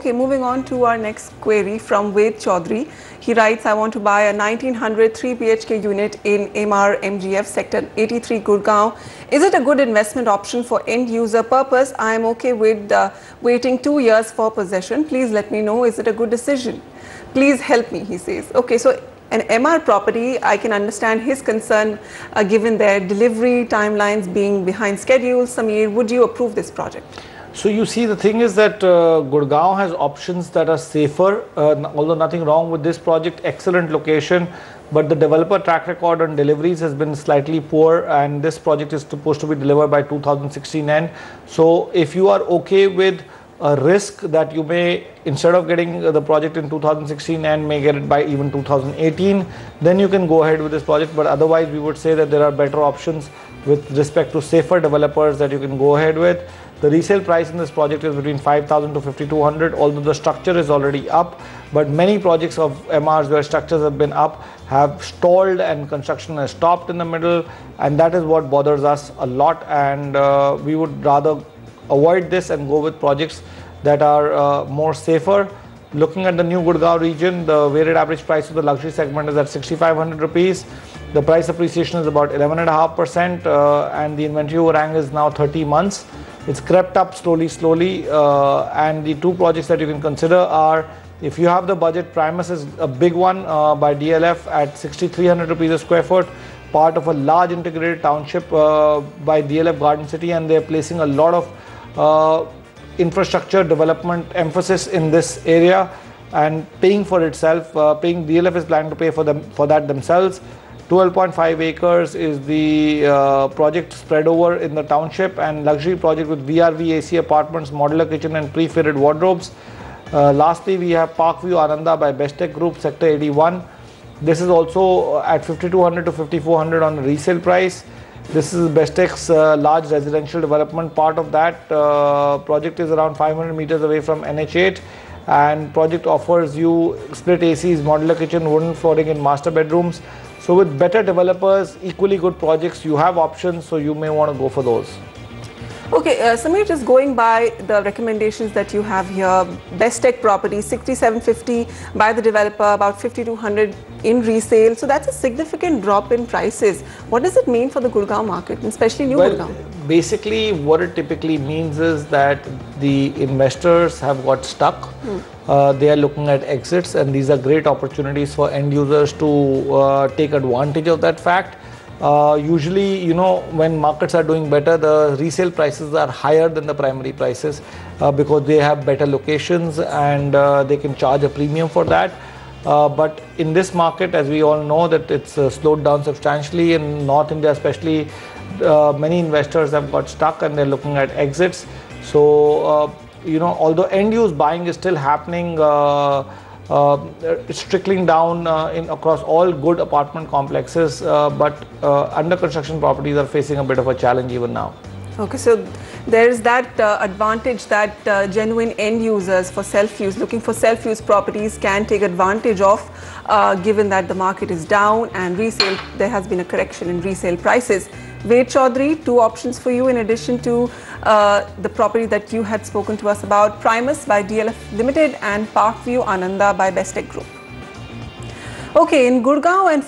Okay, moving on to our next query from Ved Chaudhary. He writes, I want to buy a 1900 3 BHK unit in MR MGF Sector 83 Gurgaon. Is it a good investment option for end user purpose? I am okay with waiting 2 years for possession. Please let me know, is it a good decision? Please help me, he says. Okay, so an MR property, I can understand his concern given their delivery timelines being behind schedule. Samir, would you approve this project? So you see, the thing is that Gurgaon has options that are safer, although nothing wrong with this project, excellent location, but the developer track record on deliveries has been slightly poor, and this project is supposed to be delivered by 2016 end. So if you are okay with a risk that you may, instead of getting the project in 2016 and may get it by even 2018, then you can go ahead with this project. But otherwise, we would say that there are better options with respect to safer developers that you can go ahead with. The resale price in this project is between 5,000 to 5,200, although the structure is already up. But many projects of MRs where structures have been up have stalled and construction has stopped in the middle, and that is what bothers us a lot. And we would rather avoid this and go with projects that are more safer. Looking at the new Gurgaon region, the weighted average price of the luxury segment is at 6,500 rupees. The price appreciation is about 11.5%, and the inventory overhang is now 30 months. It's crept up slowly, and the two projects that you can consider are, if you have the budget, Primus is a big one by DLF at 6,300 rupees a square foot, part of a large integrated township by DLF Garden City, and they're placing a lot of infrastructure development emphasis in this area and paying for itself. DLF is planning to pay for that themselves. 12.5 acres is the project spread over in the township, and luxury project with VRV AC apartments, modular kitchen and pre-fitted wardrobes. Lastly, we have Parkview Ananda by Bestech Group, Sector 81. This is also at 5,200 to 5,400 on the resale price. This is Bestech's large residential development. Part of that project is around 500 meters away from NH8, and project offers you split ACs, modular kitchen, wooden flooring in master bedrooms. So with better developers, equally good projects, you have options, so you may want to go for those. Okay, Samir, just going by the recommendations that you have here, Bestech property, 6,750 by the developer, about 5,200 in resale. So that's a significant drop in prices. What does it mean for the Gurgaon market, especially New Gurgaon? Basically, what it typically means is that the investors have got stuck. They are looking at exits, and these are great opportunities for end users to take advantage of that fact. Usually, you know, when markets are doing better, the resale prices are higher than the primary prices because they have better locations and they can charge a premium for that. But in this market, as we all know, that it's slowed down substantially in North India, especially. Many investors have got stuck and they're looking at exits. So, you know, although end use buying is still happening, it's trickling down across all good apartment complexes, but under construction properties are facing a bit of a challenge even now. Okay, so there is that advantage that genuine end users for self-use, looking for self-use properties, can take advantage of, given that the market is down and resale, there has been a correction in resale prices. Ved Chaudhary, two options for you in addition to the property that you had spoken to us about, Primus by DLF Limited and Parkview Ananda by Bestech Group. Okay, in Gurgaon and